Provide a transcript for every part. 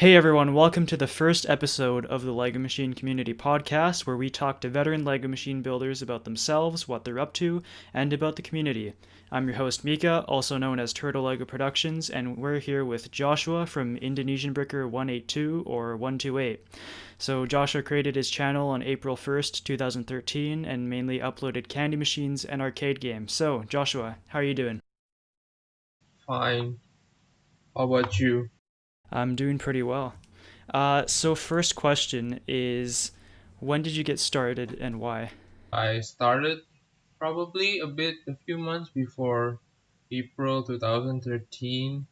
Hey everyone, welcome to the first episode of the LEGO Machine Community Podcast, where we talk to veteran LEGO Machine builders about themselves, what they're up to, and about the community. I'm your host Mika, also known as TurtleLegoProductions, and we're here with Joshua from Indonesian Bricker 182 or 128. So Joshua created his channel on April 1st, 2013, and mainly uploaded candy machines and arcade games. So Joshua, how are you doing? Fine. How about you? I'm doing pretty well. So first question is, when did you get started and why? I started probably a few months before April 2013,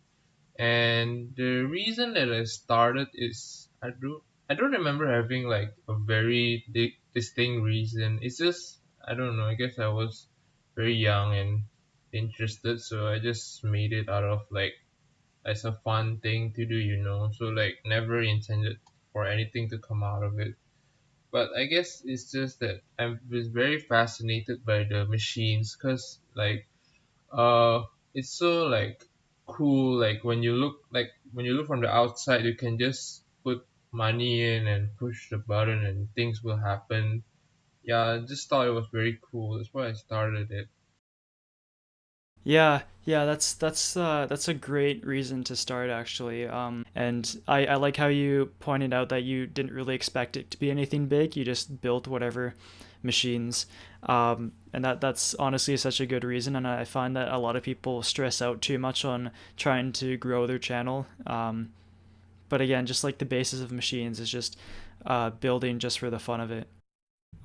and the reason that I started is I don't remember having like a very distinct reason. It's just I don't know. I guess I was very young and interested, so I just made it out of like as a fun thing to do. So like never intended for anything to come out of it. But I guess it's just that I was very fascinated by the machines because uh it's so like cool. Like when you look from the outside, you can just put money in and push the button and things will happen. Yeah, I just thought it was very cool. That's why I started it. Yeah, that's a great reason to start actually. And I like how you pointed out that you didn't really expect it to be anything big. You just built whatever machines. And that's honestly such a good reason. And I find that a lot of people stress out too much on trying to grow their channel. But again, just like the basis of machines is just building just for the fun of it.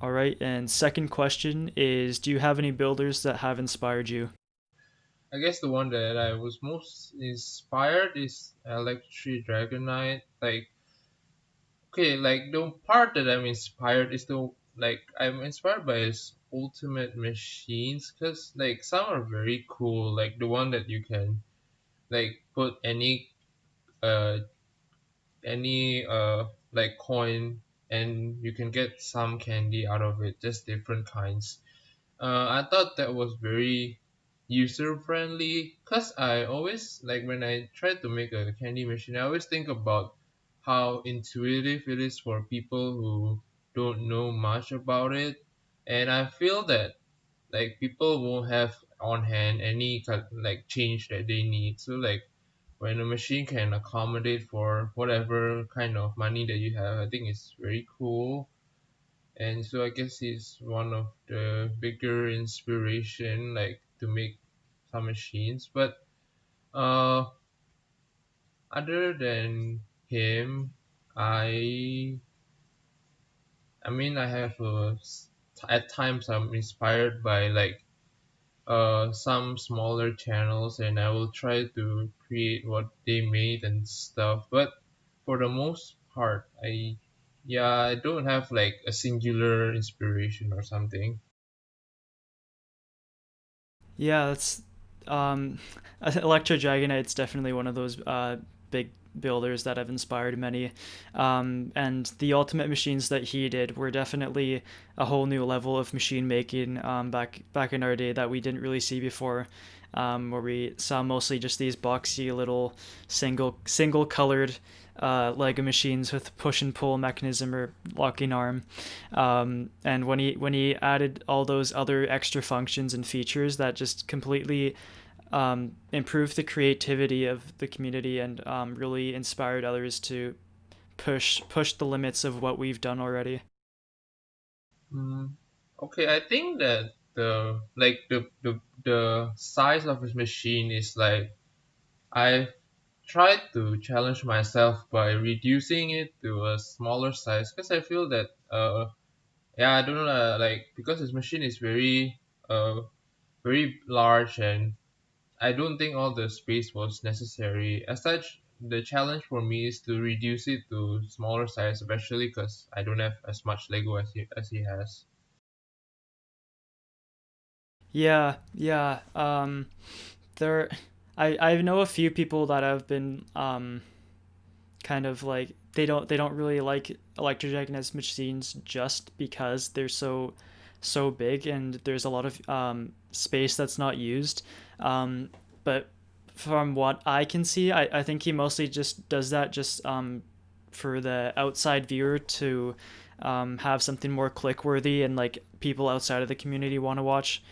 All right, and second question is, do you have any builders that have inspired you? I guess the one that I was most inspired is ElectryDragonite. Okay, like the part that I'm inspired is the like I'm inspired by his ultimate machines because like some are very cool, like the one that you can like put uh any like coin and you can get some candy out of it, just different kinds. I thought that was very user friendly because I always like when I try to make a candy machine, I always think about how intuitive it is for people who don't know much about it, and I feel that like people won't have on hand any like change that they need. So like when a machine can accommodate for whatever kind of money that you have, I think it's very cool. And so I guess he's one of the bigger inspiration like to make some machines. But uh other than him, I I mean I have at times I'm inspired by like some smaller channels and I will try to create what they made and stuff. But for the most part, I don't have like a singular inspiration or something. Yeah, that's um, ElectryDragonite's definitely one of those big builders that have inspired many. And the ultimate machines that he did were definitely a whole new level of machine making back in our day that we didn't really see before. Where we saw mostly just these boxy little single colored Lego machines with push and pull mechanism or locking arm. And when he added all those other extra functions and features that just completely improved the creativity of the community and really inspired others to push the limits of what we've done already. Mm, okay, I think that the size of his machine is like I tried to challenge myself by reducing it to a smaller size because I feel that yeah, I don't know like because his machine is very large and I don't think all the space was necessary. As such, the challenge for me is to reduce it to smaller size, especially because I don't have as much Lego as he has. Yeah. There, I know a few people that have been kind of like they don't really like electric Agnes machines just because they're so big and there's a lot of space that's not used. But from what I can see, I think he mostly just does that just for the outside viewer to have something more click worthy and like people outside of the community want to watch,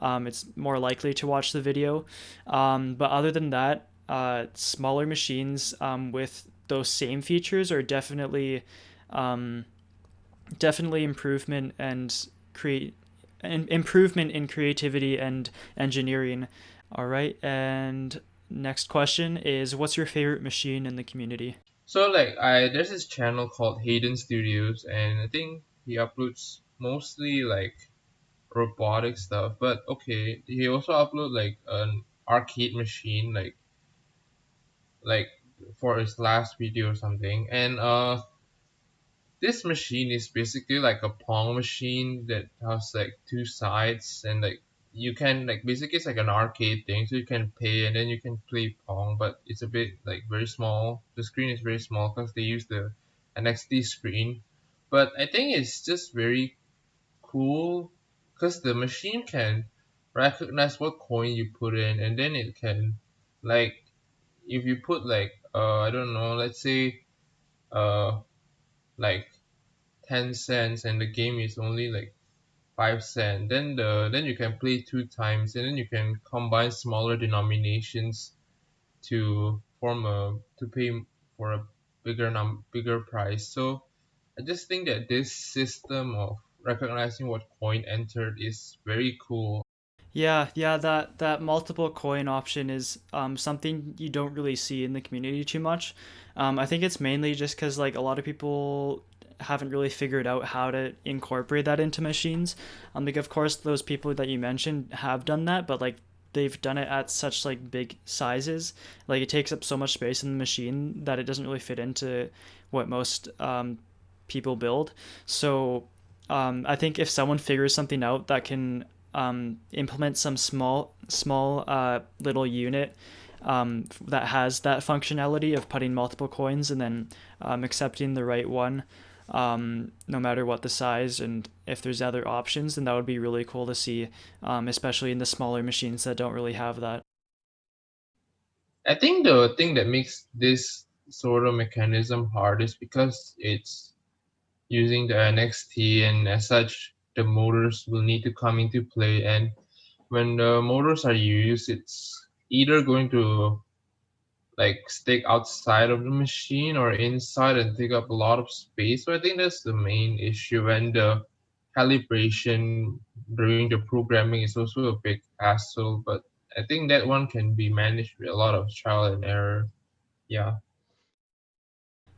it's more likely to watch the video. But other than that, smaller machines with those same features are um, definitely create improvement in creativity and engineering. All right, and next question is, what's your favorite machine in the community? So like I there's this channel called HaydenStudios, and I think he uploads mostly like robotic stuff. But okay, he also upload like an arcade machine, like for his last video or something. And this machine is basically like a Pong machine that has like two sides, and like you can like basically it's like an arcade thing, so you can pay and then you can play Pong, but it's a bit like very small. The screen is very small because they use the NXT screen. But I think it's just very cool because the machine can recognize what coin you put in, and then it can like if you put like I don't know, let's say uh like 10 cents and the game is only like 5 cents, then you can play two times, and then you can combine smaller denominations to form a to pay for a bigger price. So I just think that this system of recognizing what coin entered is very cool. Yeah, that multiple coin option is something you don't really see in the community too much. I think it's mainly just because like a lot of people haven't really figured out how to incorporate that into machines. Like of course those people that you mentioned have done that, but like they've done it at such like big sizes. Like it takes up so much space in the machine that it doesn't really fit into what most people build. So I think if someone figures something out that can implement some small little unit that has that functionality of putting multiple coins and then accepting the right one, no matter what the size, and if there's other options, then that would be really cool to see, especially in the smaller machines that don't really have that. I think the thing that makes this sort of mechanism hard is because it's using the NXT, and as such the motors will need to come into play, and when the motors are used it's either going to like stick outside of the machine or inside and take up a lot of space. So I think that's the main issue, and the calibration during the programming is also a big hassle. But I think that one can be managed with a lot of trial and error. Yeah.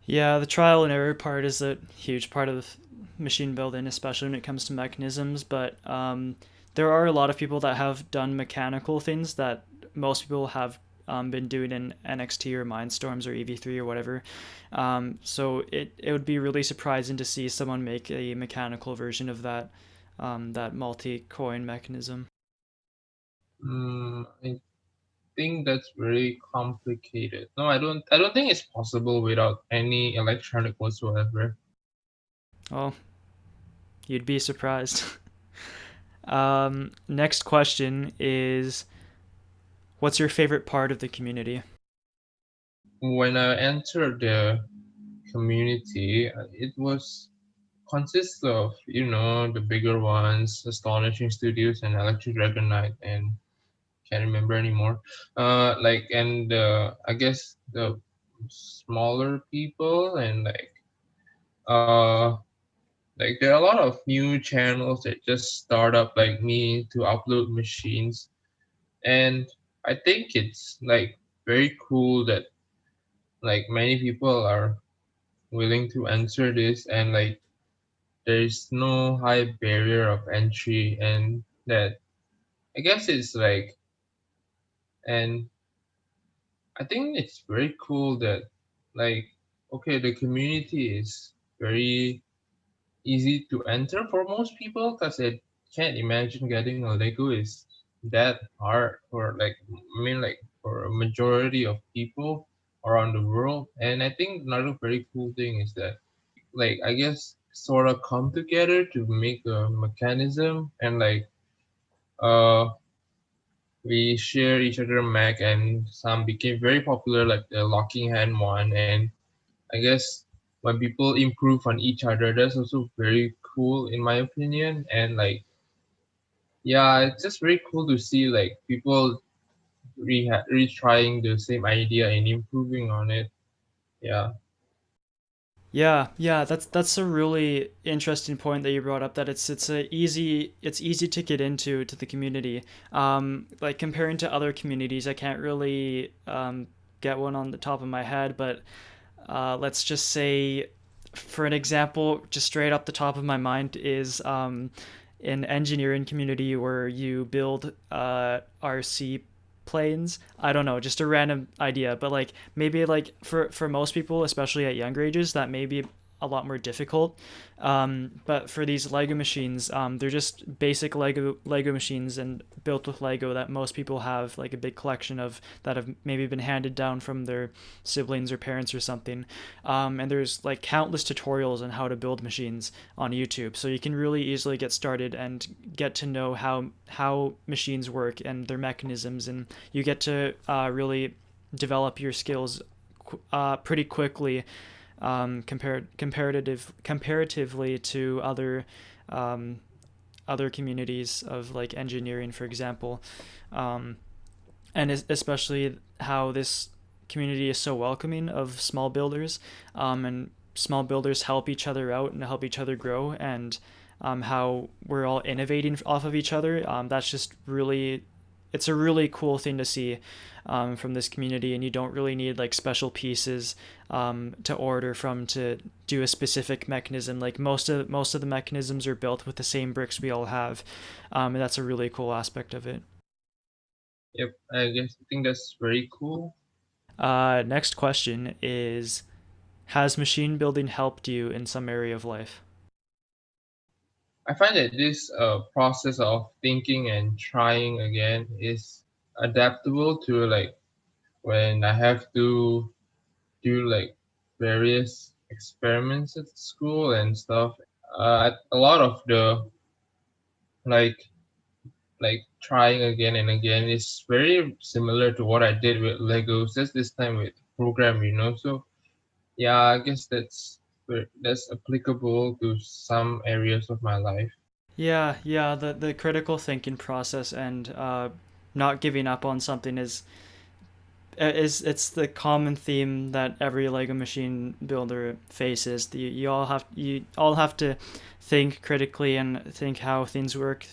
Yeah, the trial and error part is a huge part of machine building, especially when it comes to mechanisms. But there are a lot of people that have done mechanical things that most people have been doing in NXT or MINDSTORMS or EV3 or whatever. So it would be really surprising to see someone make a mechanical version of that multi-coin mechanism. I think that's very complicated. No, I don't think it's possible without any electronic whatsoever. Well, you'd be surprised. Next question is, what's your favorite part of the community? When I entered the community, it was consists of the bigger ones, Astonishing Studios and ElectryDragonite, and can't remember anymore. Like and I guess the smaller people, and uh like there are a lot of new channels that just start up like me to upload machines, and I think it's like very cool that like many people are willing to answer this, and like there's no high barrier of entry, and that I guess it's like, and I think it's very cool that like okay, the community is very easy to enter for most people because I can't imagine getting a Lego is that hard for like I mean like for a majority of people around the world. And I think another very cool thing is that like I guess sort of come together to make a mechanism, and like uh we share each other Mac, and some became very popular like the locking hand one, and I guess when people improve on each other, that's also very cool in my opinion. And like, yeah, it's just very cool to see like people retrying the same idea and improving on it. Yeah. Yeah, yeah, that's a really interesting point that you brought up. That it's easy to get into to the community. Like comparing to other communities, I can't really get one on the top of my head, but let's just say, for an example, just straight up the top of my mind is an engineering community where you build RC planes. I don't know, just a random idea, but like maybe like for most people, especially at younger ages, that may be a lot more difficult. But for these Lego machines, they're just basic Lego machines and built with Lego that most people have like a big collection of that have maybe been handed down from their siblings or parents or something. And there's like countless tutorials on how to build machines on YouTube, so you can really easily get started and get to know how machines work and their mechanisms, and you get to really develop your skills pretty quickly comparatively to other communities of like engineering, for example, um, and especially how this community is so welcoming of small builders, and small builders help each other out and help each other grow, and how we're all innovating off of each other. That's just really, it's a really cool thing to see from this community, and you don't really need like special pieces to order from to do a specific mechanism. Like most of the mechanisms are built with the same bricks we all have, and that's a really cool aspect of it. Yep. I think that's very cool. Next question is: has machine building helped you in some area of life? I find that this process of thinking and trying again is adaptable to like when I have to do like various experiments at school and stuff. A lot of the like trying again and again is very similar to what I did with Legos, just this time with program. So yeah, I guess that's applicable to some areas of my life. Yeah, yeah, the critical thinking process and not giving up on something is it's the common theme that every Lego machine builder faces. You all have to think critically and think how things work,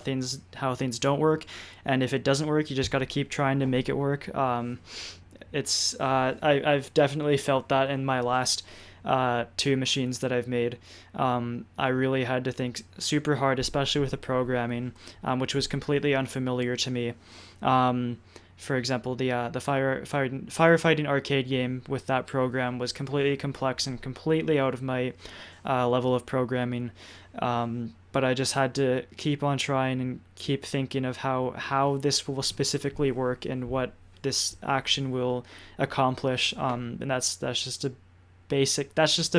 things how things don't work, and if it doesn't work, you just got to keep trying to make it work. I've definitely felt that in my last two machines that I've made. I really had to think super hard, especially with the programming, which was completely unfamiliar to me. Um, for example, the firefighting arcade game with that program was completely complex and completely out of my level of programming. But I just had to keep on trying and keep thinking of how this will specifically work and what this action will accomplish. And that's just a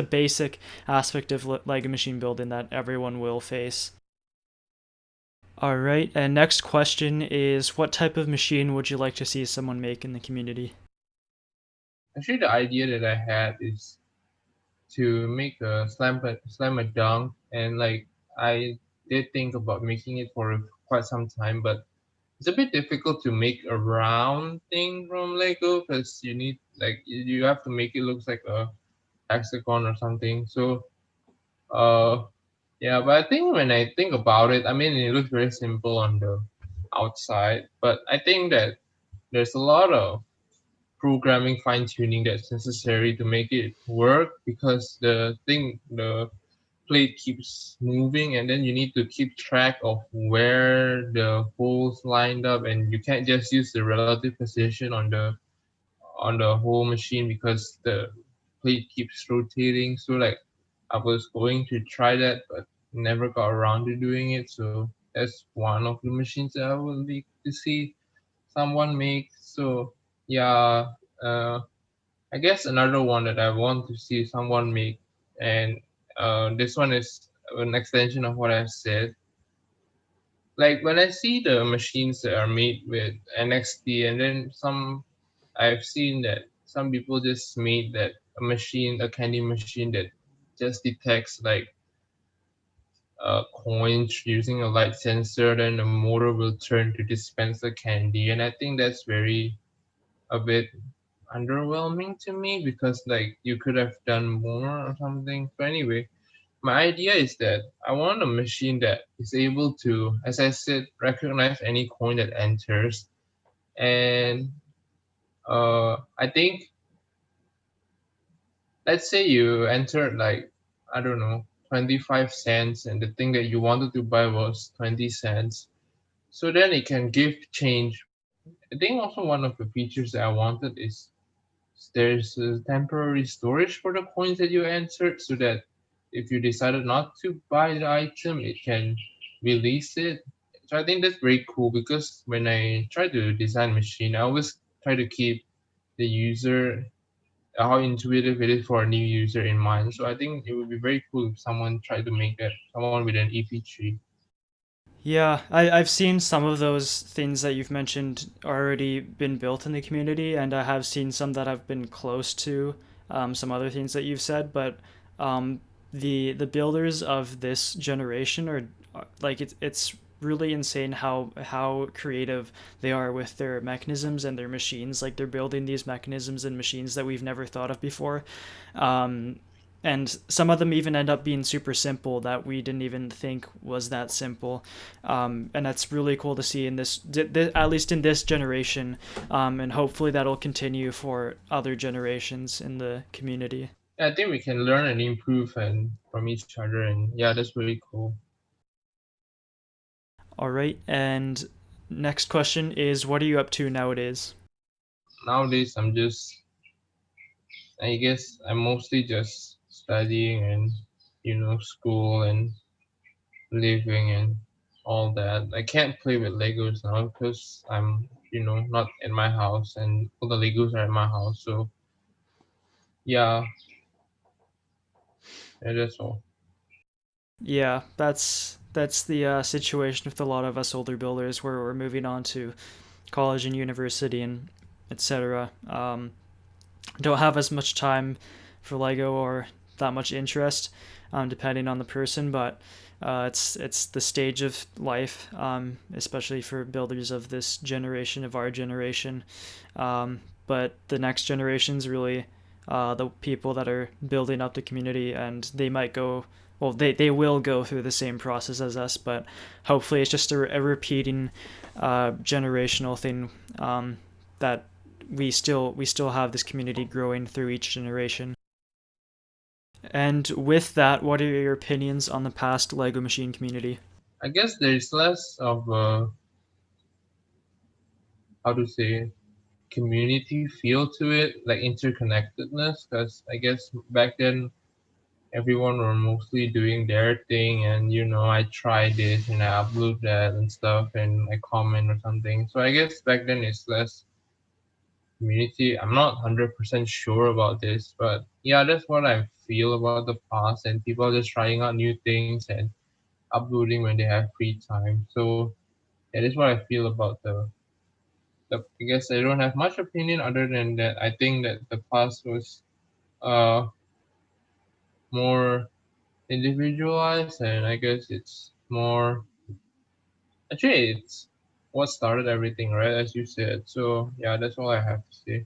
basic aspect of Lego machine building that everyone will face. All right, and next question is: what type of machine would you like to see someone make in the community? Actually, the idea that I had is to make a slam a dunk, and like I did think about making it for quite some time, but it's a bit difficult to make a round thing from Lego because you need like you have to make it look like a hexagon or something. So uh yeah, but I think when I think about it, I mean it looks very simple on the outside, but I think that there's a lot of programming fine tuning that's necessary to make it work because the plate keeps moving and then you need to keep track of where the holes lined up, and you can't just use the relative position on the whole machine because the plate keeps rotating. So like I was going to try that but never got around to doing it. So that's one of the machines that I would like to see someone make. So yeah, uh, I guess another one that I want to see someone make, and this one is an extension of what I've said. Like when I see the machines that are made with NXT, and then I've seen that some people just made that a candy machine that just detects like coins using a light sensor, then the motor will turn to dispense the candy. And I think that's very a bit underwhelming to me because like you could have done more or something. But anyway, my idea is that I want a machine that is able to, as I said, recognize any coin that enters. And I think, let's say you entered like, I don't know, 25 cents, and the thing that you wanted to buy was 20 cents. So then it can give change. I think also one of the features that I wanted is there's a temporary storage for the coins that you entered so that if you decided not to buy the item, it can release it. So I think that's very cool because when I try to design machine, I always try to keep the user, how intuitive it is for a new user in mind. So I think it would be very cool if someone tried to make that, someone with an EP3. Yeah, I've seen some of those things that you've mentioned already been built in the community, and I have seen some that have been close to some other things that you've said. But um, the builders of this generation are like it's really insane how creative they are with their mechanisms and their machines. Like they're building these mechanisms and machines that we've never thought of before. Um, and some of them even end up being super simple that we didn't even think was that simple, and that's really cool to see in at least in this generation, and hopefully that'll continue for other generations in the community. I think we can learn and improve and from each other, and yeah, that's really cool. All right, and next question is, what are you up to nowadays? Nowadays, I guess I'm mostly just studying and school and living and all that. I can't play with Legos now because I'm not in my house and all the Legos are at my house. So yeah, yeah, that's all. Yeah, that's the situation with a lot of us older builders, where we're moving on to college and university and etc. Don't have as much time for Lego or that much interest, depending on the person. But it's the stage of life, especially for builders of this generation, of our generation. But the next generation's really the people that are building up the community, and they might go. Well, they will go through the same process as us, but hopefully it's just a repeating generational thing, that we still have this community growing through each generation. And with that, what are your opinions on the past Lego Machine community? I guess there's less of a, how to say, community feel to it, like interconnectedness. Because I guess back then everyone were mostly doing their thing, and I try this and I upload that and stuff, and I comment or something. So I guess back then it's less community. I'm not 100% sure about this, but yeah, that's what I feel about the past, and people are just trying out new things and uploading when they have free time. So yeah, that's what I feel about the I guess I don't have much opinion other than that I think that the past was uh more individualized, and I guess it's more, actually it's what started everything, right, as you said. So yeah, that's all I have to say.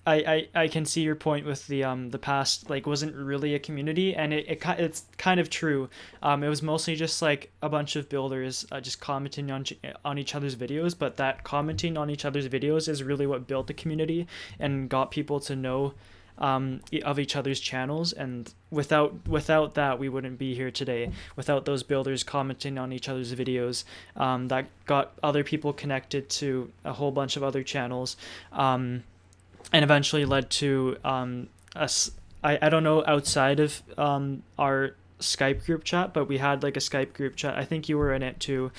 I can see your point with the past, like, wasn't really a community, and it's kind of true. It was mostly just like a bunch of builders just commenting on each other's videos, but that commenting on each other's videos is really what built the community and got people to know of each other's channels. And without that, we wouldn't be here today. Without those builders commenting on each other's videos, that got other people connected to a whole bunch of other channels. And eventually led to us. I don't know outside of our Skype group chat, but we had like a Skype group chat. I think you were in it too.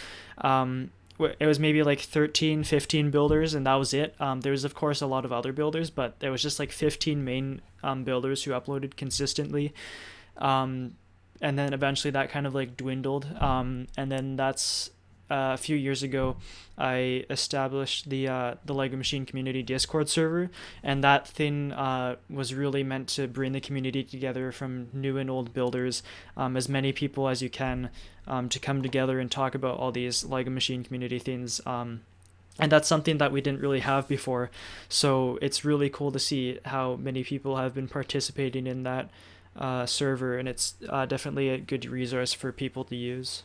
It was maybe like 13, 15 builders, and that was it. There was, of course, a lot of other builders, but there was just like 15 main builders who uploaded consistently. And then eventually that kind of like dwindled. And then that's a few years ago, I established the Lego Machine Community Discord server, and that thing was really meant to bring the community together from new and old builders, as many people as you can, to come together and talk about all these Lego Machine community things. And that's something that we didn't really have before. So it's really cool to see how many people have been participating in that server, and it's definitely a good resource for people to use.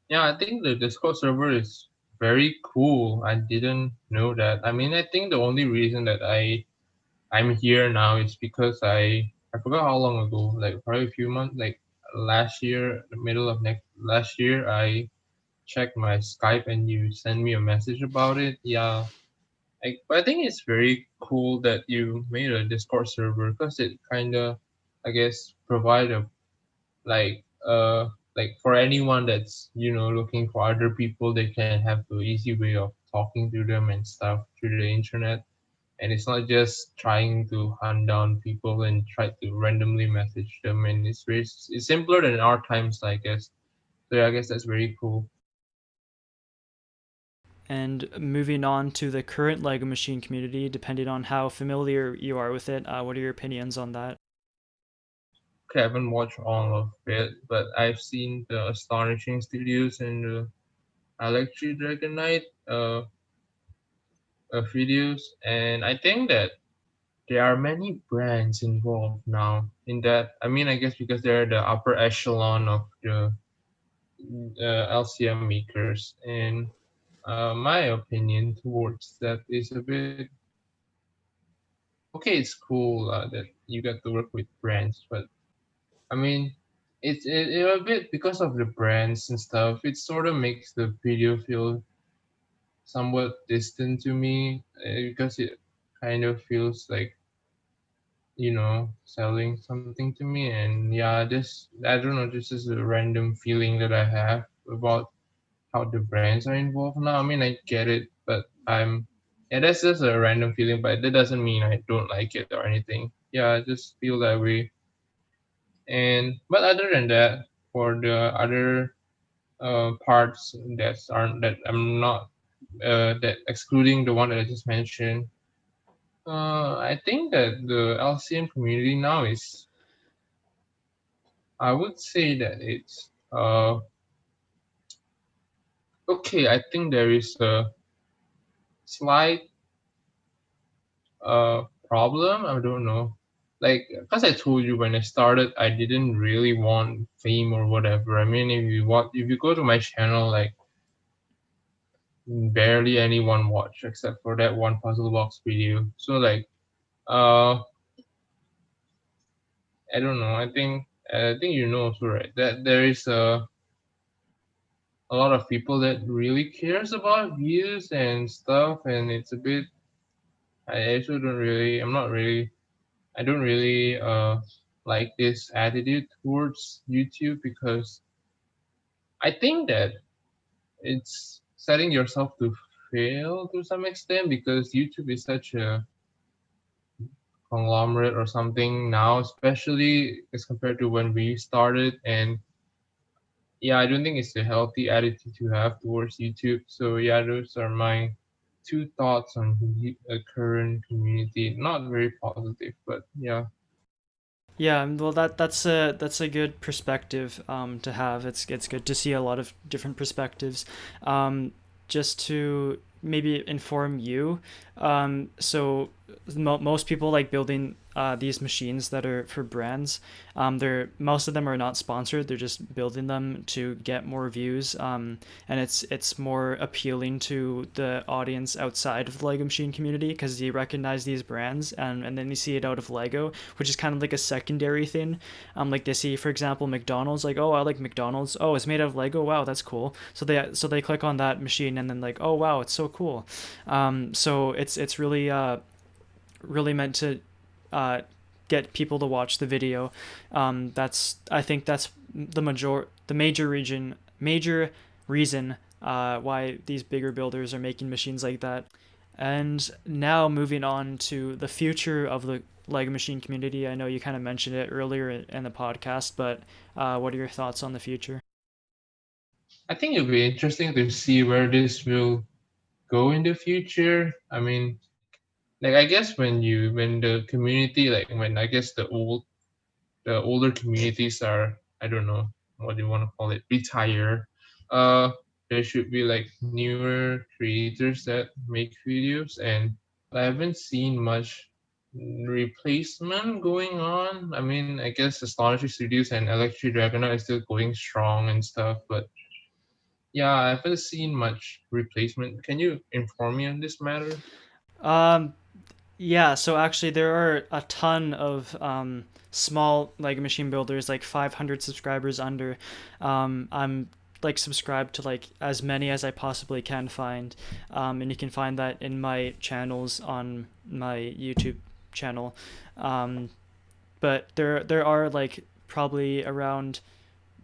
Yeah, I think the Discord server is very cool. I didn't know that. I mean, I think the only reason that I'm here now is because I forgot how long ago, like probably a few months, like last year, the middle of next last year, I checked my Skype and you sent me a message about it. Yeah, but I think it's very cool that you made a Discord server because it kind of, I guess, provide a like uh like for anyone that's looking for other people, they can have an easy way of talking to them and stuff through the internet, and it's not just trying to hunt down people and try to randomly message them, and it's simpler than our times, I guess. So yeah, I guess that's very cool. And moving on to the current Lego Machine community, depending on how familiar you are with it, what are your opinions on that? Okay, I haven't watched all of it, but I've seen the Astonishing Studios and the ElectryDragonite videos, and I think that there are many brands involved now in that. I mean, I guess because they're the upper echelon of the LCM makers, and my opinion towards that is a bit okay. It's cool that you got to work with brands, but I mean, it a bit because of the brands and stuff. It sort of makes the video feel somewhat distant to me because it kind of feels like selling something to me. And yeah, this I don't know, this is a random feeling that I have about how the brands are involved now. I mean, I get it, but yeah, that's just a random feeling, but that doesn't mean I don't like it or anything. Yeah, I just feel that way. And but other than that, for the other parts that I'm not that excluding the one that I just mentioned, I think that the LCM community now is, I would say that it's okay. I think there is a slight problem. I don't know. Like, as I told you when I started, I didn't really want fame or whatever. I mean, if you go to my channel, like barely anyone watch except for that one puzzle box video. So like, uh, I don't know. I think also, right, that there is a lot of people that really cares about views and stuff, and it's a bit. I also don't really. I'm not really. I don't really like this attitude towards YouTube because I think that it's setting yourself to fail to some extent because YouTube is such a conglomerate or something now, especially as compared to when we started. And yeah, I don't think it's a healthy attitude to have towards YouTube. So yeah, those are my two thoughts on the current community. Not very positive, but yeah. Yeah, well, that's a good perspective to have. It's good to see a lot of different perspectives. Just to maybe inform you, so most people like building these machines that are for brands. They're most of them are not sponsored. They're just building them to get more views. And it's more appealing to the audience outside of the Lego Machine community because you recognize these brands, and then you see it out of Lego, which is kind of like a secondary thing. Like they see, for example, McDonald's, like, oh, I like McDonald's. Oh, it's made out of Lego. Wow, that's cool. So they click on that machine and then like, oh wow, it's so cool. So it's really meant to uh, get people to watch the video. I think that's the major reason why these bigger builders are making machines like that. And now moving on to the future of the Lego Machine community. I know you kind of mentioned it earlier in the podcast, but what are your thoughts on the future? I think it'll be interesting to see where this will go in the future. I mean, like I guess when the community, like when I guess the older communities are, I don't know what you want to call it, retire. Uh, there should be like newer creators that make videos, and I haven't seen much replacement going on. I mean, I guess Astonishing Studios and ElectryDragonite is still going strong and stuff, but yeah, I haven't seen much replacement. Can you inform me on this matter? Um, yeah, so actually there are a ton of small Lego machine builders, like 500 subscribers under. I'm like subscribed to like as many as I possibly can find, and you can find that in my channels on my YouTube channel. Um, but there are like probably around,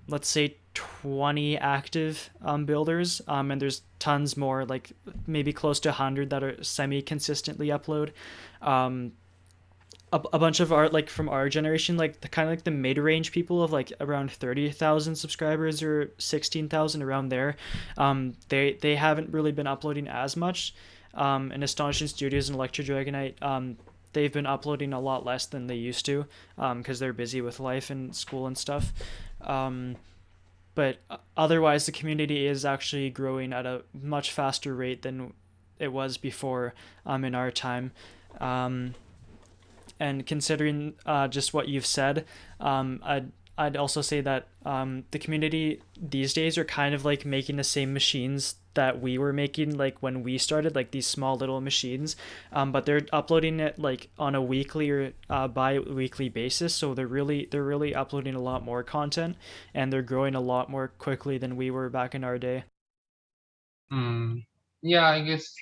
let's say, 20 active builders, and there's tons more, like maybe close to 100 that are semi consistently upload. um, a bunch of art like from our generation, like the kind of like the mid-range people of like around 30,000 subscribers or 16,000 around there. They haven't really been uploading as much. And Astonishing Studios and ElectryDragonite, they've been uploading a lot less than they used to, because they're busy with life and school and stuff. Um, but otherwise, the community is actually growing at a much faster rate than it was before, in our time. Um, and considering just what you've said, I'd also say that the community these days are kind of like making the same machines that we were making like when we started, like these small little machines, but they're uploading it like on a weekly or bi-weekly basis. So they're really uploading a lot more content, and they're growing a lot more quickly than we were back in our day. Hmm. Yeah, I guess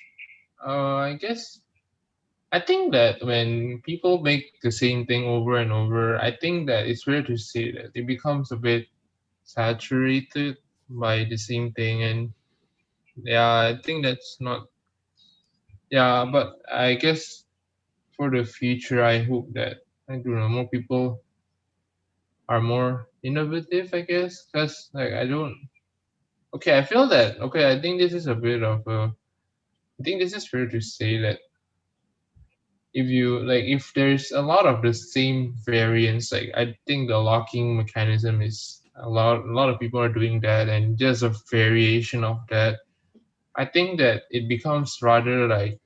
I think that when people make the same thing over and over, I think that it's fair to say that it becomes a bit saturated by the same thing. And yeah, I think that's not, yeah, but I guess for the future, I hope that, I don't know, more people are more innovative, I guess. Because, like, I don't, okay, I feel that, okay, I think this is a bit of a, I think this is fair to say that if you like if there's a lot of the same variants, like I think the locking mechanism is a lot of people are doing that, and just a variation of that, I think that it becomes rather like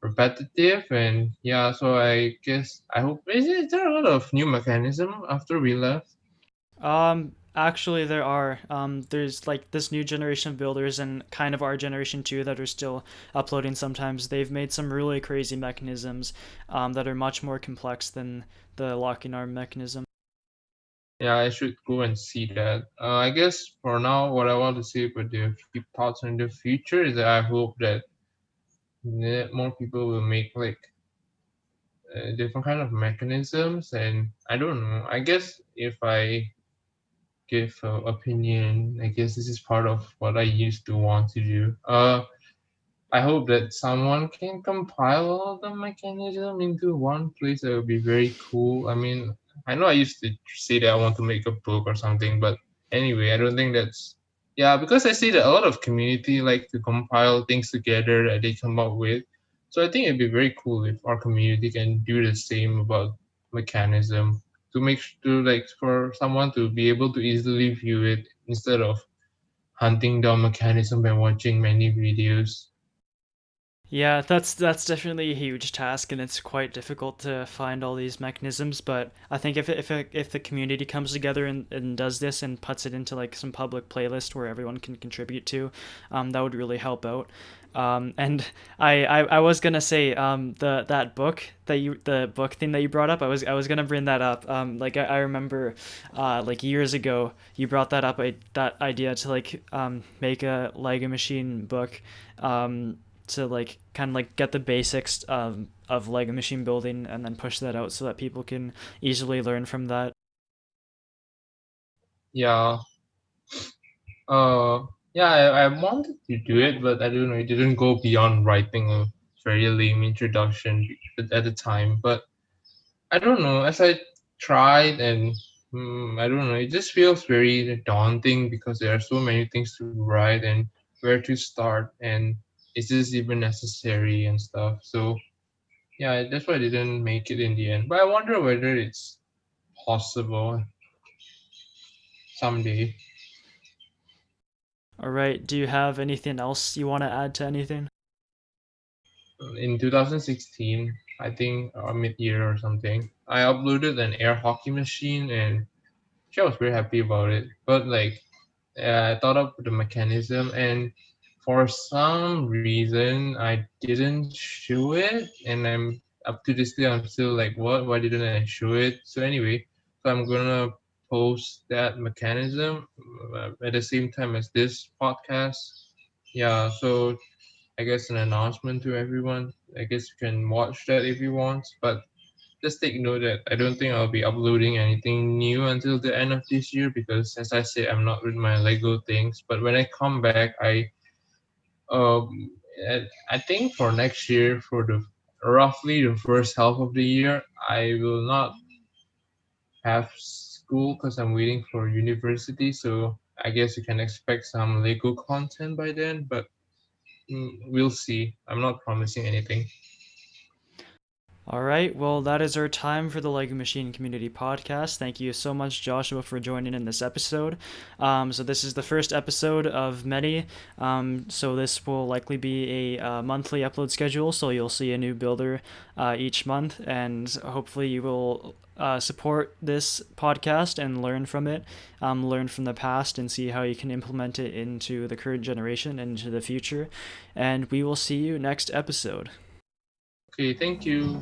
repetitive. And yeah, so I guess I hope, is there a lot of new mechanism after we left? Actually, there are. There's like this new generation of builders and kind of our generation too that are still uploading sometimes. They've made some really crazy mechanisms, that are much more complex than the locking arm mechanism. Yeah, I should go and see that. I guess for now, what I want to say about the few thoughts in the future is that I hope that more people will make like different kind of mechanisms. And I don't know, I guess if I give opinion, I guess this is part of what I used to want to do. I hope that someone can compile all the mechanism into one place. That would be very cool. I mean, I know I used to say that I want to make a book or something, but anyway, I don't think that's, yeah, because I see that a lot of community like to compile things together that they come up with. So I think it'd be very cool if our community can do the same about mechanism, to to like for someone to be able to easily view it instead of hunting down mechanism and watching many videos. Yeah, that's definitely a huge task, and it's quite difficult to find all these mechanisms. But I think if the community comes together and does this and puts it into like some public playlist where everyone can contribute to, that would really help out. And I was gonna say, the book thing that you brought up, I was gonna bring that up. Like I remember, like years ago, you brought that up, that idea to like make a Lego machine book. To like kind of like get the basics of Lego machine building and then push that out so that people can easily learn from that. Yeah. Yeah, I wanted to do it, but I don't know, it didn't go beyond writing a very lame introduction at the time. But I don't know, as I tried and I don't know. It just feels very daunting because there are so many things to write and where to start, and is this even necessary and stuff. So yeah, that's why I didn't make it in the end. But I wonder whether it's possible someday. All right. Do you have anything else you want to add to anything? In 2016, I think mid-year or something, I uploaded an air hockey machine, and I was very happy about it. But like, I thought of the mechanism, and for some reason, I didn't show it, and I'm up to this day, I'm still like, what? Why didn't I show it? So anyway, so I'm gonna post that mechanism at the same time as this podcast. Yeah, so I guess an announcement to everyone. I guess you can watch that if you want, but just take note that I don't think I'll be uploading anything new until the end of this year because, as I said, I'm not with my Lego things. But when I come back, um, I think for next year, for the roughly the first half of the year, I will not have school because I'm waiting for university. So I guess you can expect some Lego content by then, but we'll see. I'm not promising anything. All right. Well, that is our time for the Lego Machine Community Podcast. Thank you so much, Joshua, for joining in this episode. So this is the first episode of many. So this will likely be a monthly upload schedule. So you'll see a new builder each month, and hopefully you will support this podcast and learn from it, learn from the past, and see how you can implement it into the current generation and into the future. And we will see you next episode. Okay, thank you.